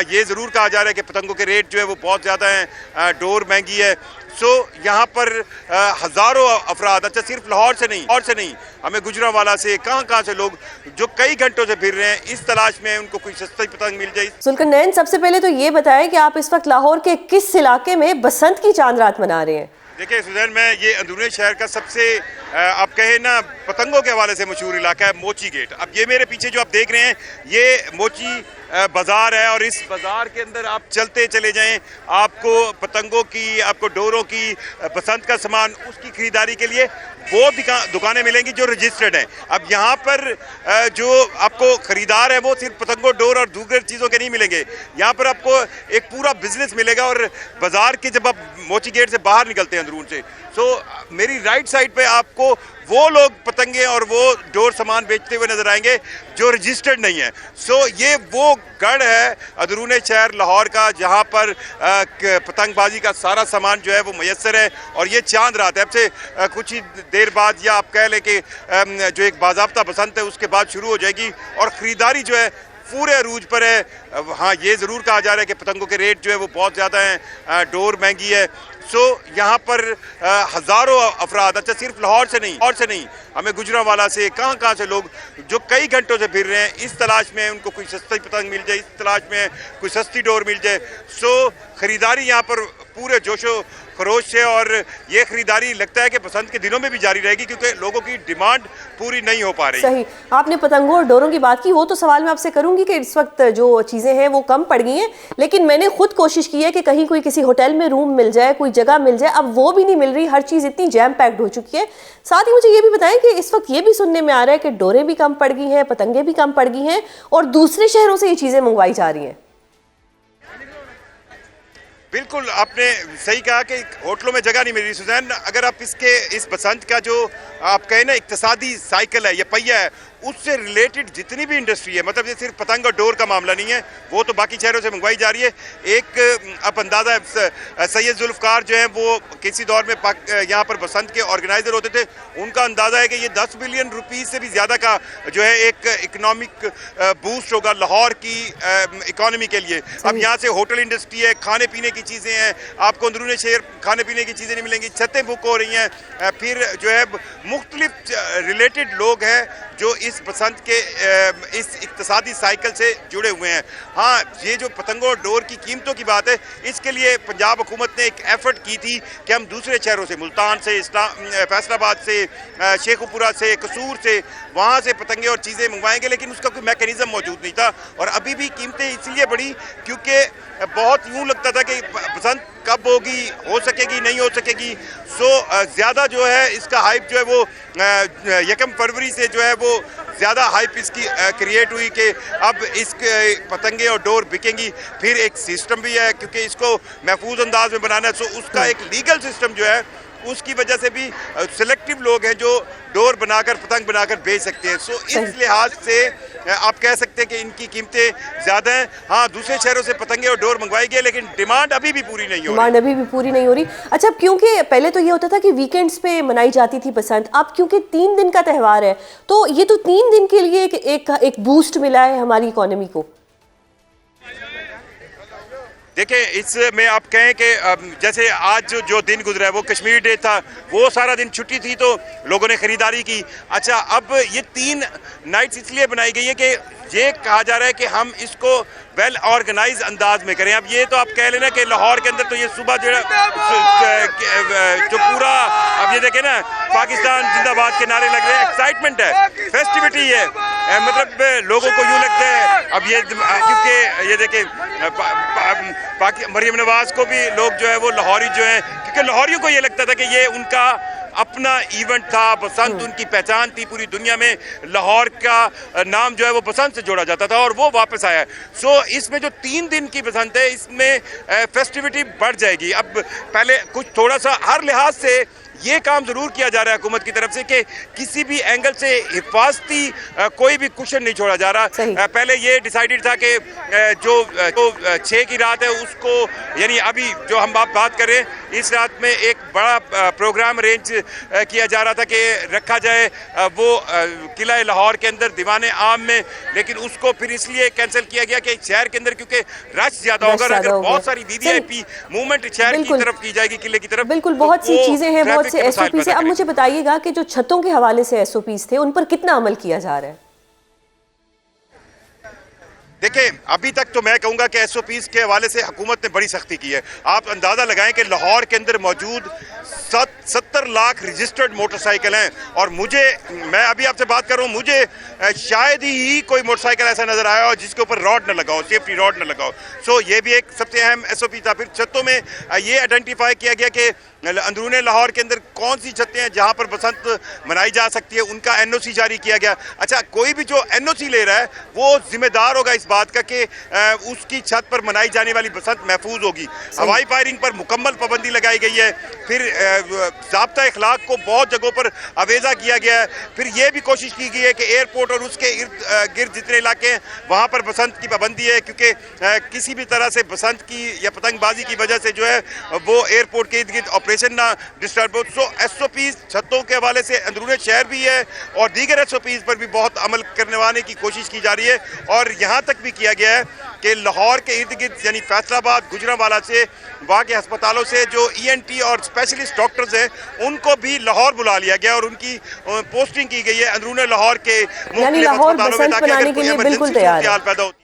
हाँ, ये ज़रूर कहा जा रहा है कि पतंगों के रेट जो है वो बहुत ज़्यादा हैं, डोर महंगी है। सो यहाँ पर हज़ारों अफराद, अच्छा सिर्फ लाहौर से नहीं, हमें गुजरांवाला से कहाँ से लोग जो कई घंटों से फिर रहे हैं इस तलाश में उनको कोई सस्ती पतंग मिल जाए। सुल्कनैन, सबसे पहले तो ये बताएं कि आप इस वक्त लाहौर के किस इलाके में बसंत की चांद रात मना रहे हैं? देखिए सुजैन, मैं ये अंदरूनी शहर का सबसे आप कहें ना पतंगों के हवाले से मशहूर इलाका है मोची गेट। अब ये मेरे पीछे जो आप देख रहे हैं ये मोची बाज़ार है और इस बाज़ार के अंदर आप चलते चले जाएं, आपको पतंगों की, आपको डोरों की, बसंत का सामान, उसकी खरीदारी के लिए वो दुकानें मिलेंगी जो रजिस्टर्ड हैं। अब यहाँ पर जो आपको खरीदार है वो सिर्फ पतंगों, डोर और दूसरी चीज़ों के नहीं मिलेंगे, यहाँ पर आपको एक पूरा बिजनेस मिलेगा। और बाज़ार के जब आप मोची गेट से बाहर निकलते हैं अंदरून से, मेरी राइट साइड पे आपको वो लोग पतंगे और वो डोर सामान बेचते हुए नजर आएंगे जो रजिस्टर्ड नहीं है। ये वो गढ़ है अंदरूनी शहर लाहौर का जहाँ पर पतंगबाजी का सारा सामान जो है वो मैसर है। और ये चांद रात है, अब से कुछ ही देर बाद, या आप कह लें कि जो एक बाज़ाब्ता बसंत है उसके बाद शुरू हो जाएगी और ख़रीदारी जो है पूरे अरूज पर है। हाँ, ये ज़रूर कहा जा रहा है कि पतंगों के रेट जो है वो बहुत ज़्यादा हैं, डोर महंगी है। यहाँ पर हज़ारों अफराद, अच्छा सिर्फ लाहौर से नहीं, हमें गुजरांवाला से कहाँ से लोग जो कई घंटों से फिर रहे हैं इस तलाश में उनको कोई सस्ती पतंग मिल जाए, इस तलाश में कोई सस्ती डोर मिल जाए। ख़रीदारी यहाँ पर पूरे जोशो खरोश से, और ये खरीदारी लगता है कि बसंत के दिनों में भी जारी रहेगी क्योंकि लोगों की डिमांड पूरी नहीं हो पा रही। सही, आपने पतंगों और डोरों की बात की, वो तो सवाल मैं आपसे करूंगी कि इस वक्त जो चीज़ें हैं वो कम पड़ गई हैं, लेकिन मैंने खुद कोशिश की है कि कहीं कोई किसी होटल में रूम मिल जाए, कोई जगह मिल जाए, अब वो भी नहीं मिल रही, हर चीज़ इतनी जैम पैक्ड हो चुकी है। साथ ही मुझे ये भी बताएं कि इस वक्त ये भी सुनने में आ रहा है कि डोरें भी कम पड़ गई हैं, पतंगे भी कम पड़ गई हैं और दूसरे शहरों से ये चीज़ें मंगवाई जा रही हैं। बिल्कुल, आपने सही कहा कि होटलों में जगह नहीं मिल रही सुजैन। अगर आप इस बसंत का जो आप कहें ना इक्तिसादी साइकिल है, ये पहिया है, उससे रिलेटेड जितनी भी इंडस्ट्री है, मतलब ये सिर्फ पतंग और डोर का मामला नहीं है, वो तो बाकी शहरों से मंगवाई जा रही है। एक आप अंदाज़ा, सैयद जुल्फ़कार जो हैं वो किसी दौर में यहाँ पर बसंत के ऑर्गेनाइज़र होते थे, उनका अंदाज़ा है कि ये 10 बिलियन रुपीज़ से भी ज़्यादा का जो है एक इकनॉमिक बूस्ट होगा लाहौर की इकॉनमी के लिए। अब यहाँ से होटल इंडस्ट्री है, खाने पीने की चीज़ें हैं, आपको अंदरूनी शहर खाने पीने की चीज़ें नहीं मिलेंगी, छतें बुक हो रही हैं, फिर जो है मुख्तलिफ रिलेटेड लोग हैं जो इस बसंत के इस इक्तिसादी साइकिल से जुड़े हुए हैं। हाँ, ये जो पतंगों और डोर की कीमतों की बात है, इसके लिए पंजाब हुकूमत ने एक एफर्ट की थी कि हम दूसरे शहरों से, मुल्तान से, फैसलाबाद से, शेखुपुरा से, कसूर से, वहाँ से पतंगे और चीज़ें मंगवाएंगे, लेकिन उसका कोई मैकेनिज़्म मौजूद नहीं था। और अभी भी कीमतें इसलिए बढ़ी क्योंकि बहुत यूँ लगता था कि बसंत कब होगी, हो सकेगी, नहीं हो सकेगी। ज़्यादा जो है इसका हाइप जो है वो 1 फरवरी से जो है वो ज़्यादा हाइप इसकी क्रिएट हुई कि अब इस पतंगे और डोर बिकेंगी। फिर एक सिस्टम भी है क्योंकि इसको महफूज अंदाज में बनाना है, उसका एक लीगल सिस्टम जो है उसकी वजह से भी सिलेक्टिव लोग हैं जो डोर बनाकर, पतंग बनाकर बेच सकते हैं। इस लिहाज से आप कह सकते हैं कि इनकी कीमतें ज़्यादा हैं। हाँ, दूसरे शहरों से पतंगे और डोर मंगवाई गई, लेकिन डिमांड अभी भी पूरी नहीं हो रही। अच्छा, क्योंकि पहले तो ये होता था कि वीकेंड्स पे मनाई जाती थी बसंत, अब क्योंकि 3 दिन का त्यौहार है तो ये तो 3 दिन के लिए एक बूस्ट मिला है हमारी इकोनॉमी को। देखिए, इसमें आप कहें कि जैसे आज जो दिन गुजरा है वो कश्मीर डे था, वो सारा दिन छुट्टी थी तो लोगों ने ख़रीदारी की। अच्छा, अब ये 3 नाइट्स इसलिए बनाई गई है कि ये कहा जा रहा है कि हम इसको वेल ऑर्गेनाइज अंदाज में करें। अब ये तो आप कह लेना कि लाहौर के अंदर तो ये सुबह जो पूरा, अब ये देखें ना, पाकिस्तान जिंदाबाद के नारे लग रहे हैं, एक्साइटमेंट है, फेस्टिविटी है, मतलब लोगों को यूँ लगता है। अब ये क्योंकि ये देखें मरियम नवाज को भी लोग जो है वो लाहौरी जो है, क्योंकि लाहौरियों को ये लगता था कि ये उनका अपना इवेंट था, बसंत उनकी पहचान थी पूरी दुनिया में, लाहौर का नाम जो है वो बसंत से जोड़ा जाता था और वो वापस आया है। इसमें जो 3 दिन की बसंत है इसमें फेस्टिविटी बढ़ जाएगी। अब पहले कुछ थोड़ा सा हर लिहाज से ये काम ज़रूर किया जा रहा है हुकूमत की तरफ से कि किसी भी एंगल से हिफाजती कोई भी कुशन नहीं छोड़ा जा रहा। पहले ये डिसाइडेड था कि जो 6 की रात है उसको, यानी अभी जो हम बात कर रहे हैं इस रात में एक बड़ा प्रोग्राम अरेंज किया जा रहा था कि रखा जाए वो किला लाहौर के अंदर दीवाने आम में, लेकिन उसको फिर इसलिए कैंसिल किया गया कि शहर के अंदर क्योंकि रश ज्यादा होगा, अगर बहुत सारी वीवीआईपी मूवमेंट शहर की तरफ की जाएगी किले की तरफ, बिल्कुल बहुत सी चीजें हैं, बहुत से एसओपी है। अब मुझे बताइएगा कि जो छतों के हवाले से एसओपीज थे उन पर कितना अमल किया जा रहा है? देखिए, अभी तक तो मैं कहूंगा कि एसओपीज के हवाले से हुकूमत ने बड़ी सख्ती की है। आप अंदाजा लगाएं कि लाहौर के अंदर मौजूद 70 लाख रजिस्टर्ड मोटरसाइकिल हैं, और मैं अभी आपसे बात कर रहा हूं, मुझे शायद ही कोई मोटरसाइकिल ऐसा नजर आया हो जिसके ऊपर रॉड न लगा हो, सेफ्टी रॉड न लगा हो। सो ये भी एक सबसे अहम एसओपी था। फिर छतों में ये आइडेंटिफाई किया गया कि अंदरूने लाहौर के अंदर कौन सी छतें हैं जहां पर बसंत मनाई जा सकती है, उनका एनओसी जारी किया गया। अच्छा, कोई भी जो एनओसी ले रहा है वो जिम्मेदार होगा इस बात का कि उसकी छत पर मनाई जाने वाली बसंत महफूज होगी। हवाई फायरिंग पर मुकम्मल पाबंदी लगाई गई है। फिर ज़ाब्ता इखलाक को बहुत जगहों पर अवेजा किया गया है। फिर यह भी कोशिश की गई है कि एयरपोर्ट और उसके इर्द गिर्द जितने इलाके हैं वहाँ पर बसंत की पाबंदी है, क्योंकि किसी भी तरह से बसंत की या पतंगबाजी की वजह से जो है वो एयरपोर्ट के इर्द गिर्द ऑपरेशन ना डिस्टर्ब हो। सो एसओपीज छतों के हवाले से अंदरूनी शहर भी है और दीगर एसओपीज पर भी बहुत अमल करवाने की कोशिश की जा रही है। और यहाँ तक भी किया गया है कि लाहौर के इर्द गिर्द यानी फैसलाबाद, गुजरांवाला से, वहाँ के अस्पतालों से जो ENT और स्पेशलिस्ट डॉक्टर्स हैं उनको भी लाहौर बुला लिया गया और उनकी पोस्टिंग की गई है अंदरूनी लाहौर के मुख्तलिफ अस्पतालों में, ताकि अगर कोई इमरजेंसी सूरत हाल पैदा होती है।